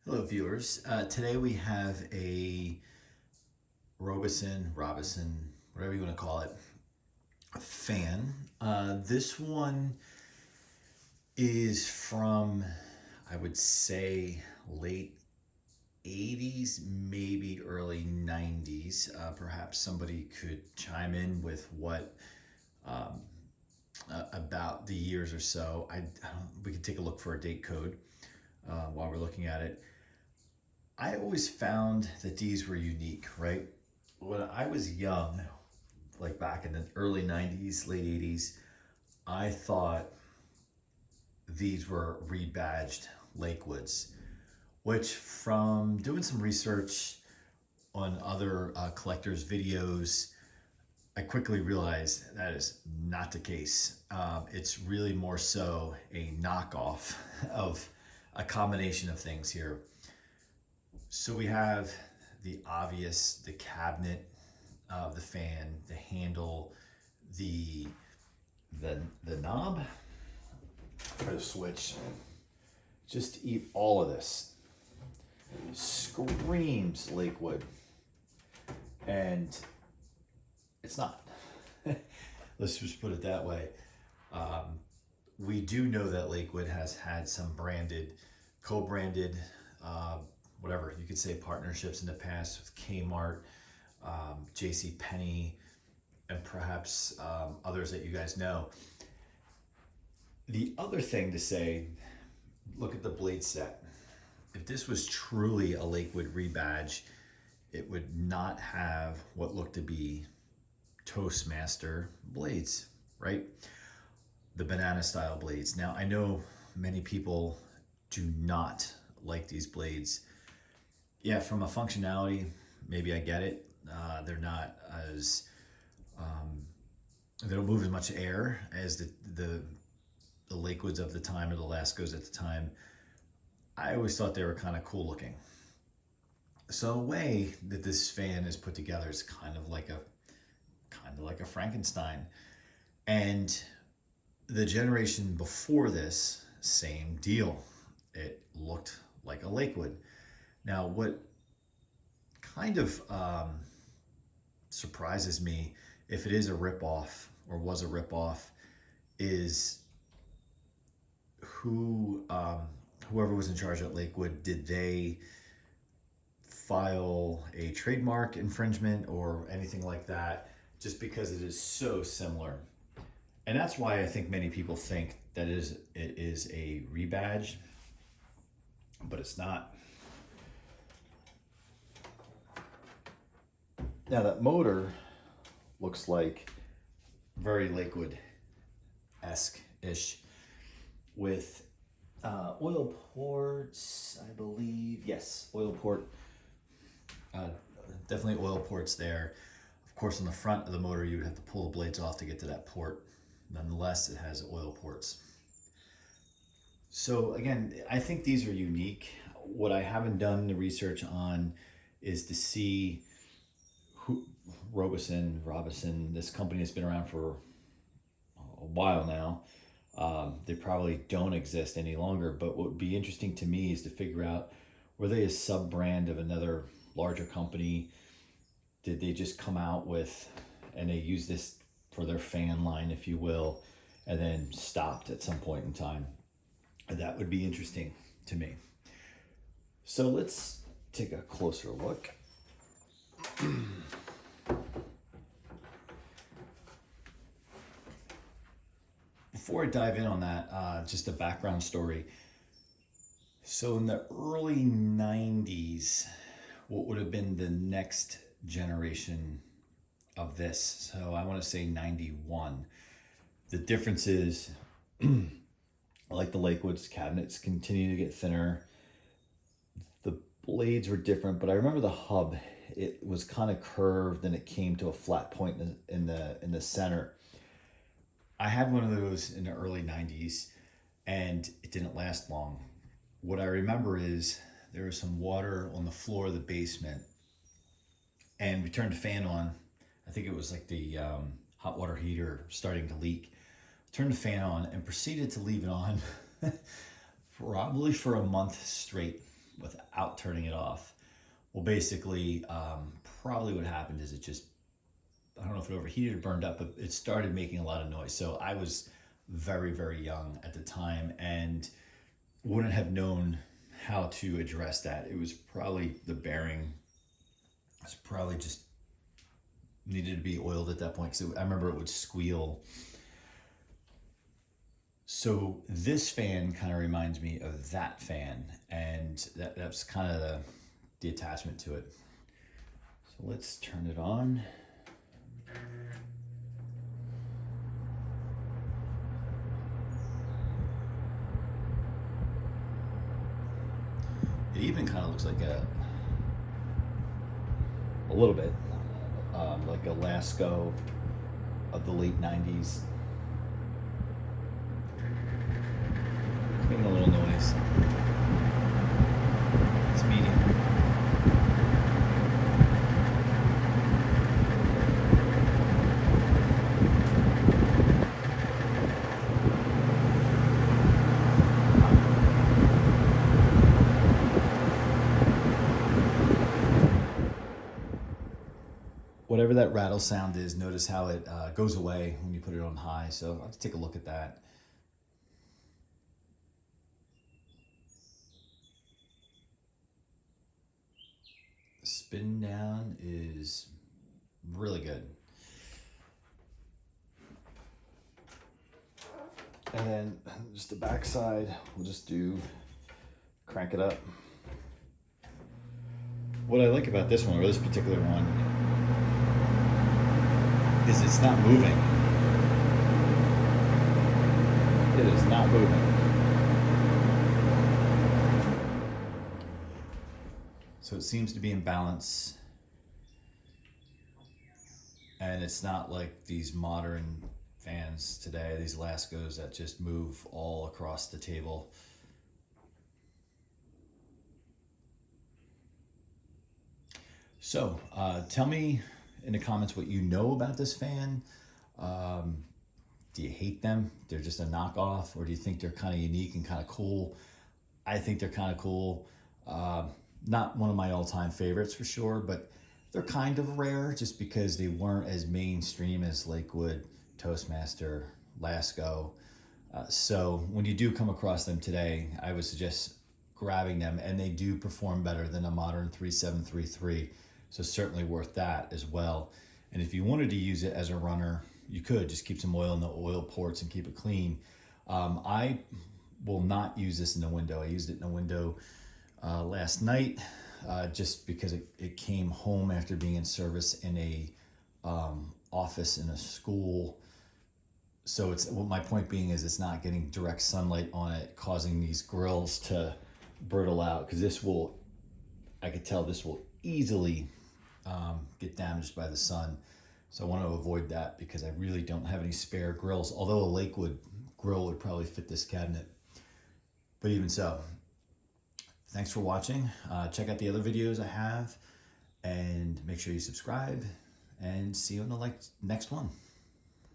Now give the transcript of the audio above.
Hello, viewers. Today we have a Robeson, whatever you want to call it, fan. This one is from, I would say, late 80s, maybe early 90s. Perhaps somebody could chime in with what about the years or so. I don't, we could take a look for a date code while we're looking at it. I always found that these were unique, right? When I was young, like back in the early 90s, late 80s, I thought these were rebadged Lakewoods, which from doing some research on other collectors' videos, I quickly realized that is not the case. It's really more so a knockoff of a combination of things here. So we have the obvious, the cabinet of the fan, the handle, the the knob or the switch. Just eat all of this. Screams Lakewood. And it's not. Let's just put it that way. We do know that Lakewood has had some branded, co-branded, whatever you could say, partnerships in the past with Kmart, J.C. Penney, and perhaps others that you guys know. The other thing to say, look at the blade set. If this was truly a Lakewood rebadge, it would not have what looked to be Toastmaster blades, right? The banana style blades. Now, I know many people do not like these blades. Yeah, from a functionality, maybe I get it. They're not as, they don't move as much air as the Lakewoods of the time or the Lascos at the time. I always thought they were kind of cool looking. So the way that this fan is put together is kind of like a Frankenstein. And the generation before this, same deal. It looked like a Lakewood. Now, what kind of surprises me, if it is a ripoff or was a ripoff, is whoever was in charge at Lakewood, did they file a trademark infringement or anything like that, just because it is so similar. And that's why I think many people think that it is a rebadge, but it's not. Now that motor looks like very Lakewood-esque-ish with oil ports, I believe. Yes, oil port. Definitely oil ports there. Of course, on the front of the motor, you would have to pull the blades off to get to that port. Nonetheless, it has oil ports. So again, I think these are unique. What I haven't done the research on is to see who Robeson, this company has been around for a while now. They probably don't exist any longer, but what would be interesting to me is to figure out, were they a sub-brand of another larger company? Did they just come out with, and they use this for their fan line, if you will, and then stopped at some point in time? That would be interesting to me. So let's take a closer look. Before I dive in on that, just a background story. So in the early 90s, what would have been the next generation of this? So I want to say 91. The difference is, like the Lakewoods, cabinets continue to get thinner. The blades were different, but I remember the hub, it was kind of curved and it came to a flat point in the center. I had one of those in the early 90s and it didn't last long. What I remember is there was some water on the floor of the basement and we turned the fan on. I think it was like the hot water heater starting to leak. Turned the fan on and proceeded to leave it on probably for a month straight without turning it off. Well, basically, probably what happened is it just, I don't know if it overheated or burned up, but it started making a lot of noise. So I was very, very young at the time and wouldn't have known how to address that. It was probably the bearing. It's probably just needed to be oiled at that point because I remember it would squeal. So this fan kind of reminds me of that fan, and that's kind of the attachment to it. So let's turn it on. It even kind of looks like a little bit like a Lasco of the late 90s. It's making a little noise. It's medium. Whatever that rattle sound is, notice how it goes away when you put it on high. So let's take a look at that. The spin down is really good. And then just the back side, we'll just crank it up. What I like about this one, or this particular one, is it's not moving. It is not moving. So it seems to be in balance. And it's not like these modern fans today, these Lascos that just move all across the table. So tell me in the comments what you know about this fan. Do you hate them? They're just a knockoff, or do you think they're kind of unique and kind of cool? I think they're kind of cool. Not one of my all-time favorites for sure, but they're kind of rare just because they weren't as mainstream as Lakewood, Toastmaster, Lasco. So when you do come across them today, I would suggest grabbing them, and they do perform better than a modern 3733. So certainly worth that as well. And if you wanted to use it as a runner, you could just keep some oil in the oil ports and keep it clean. I will not use this in the window. I used it in the window last night just because it came home after being in service in a office in a school. So well, my point being is it's not getting direct sunlight on it, causing these grills to brittle out, because I could tell this will easily get damaged by the sun. So I want to avoid that because I really don't have any spare grills, although a Lakewood grill would probably fit this cabinet. But even so, thanks for watching. Check out the other videos I have, and make sure you subscribe, and see you on the next one.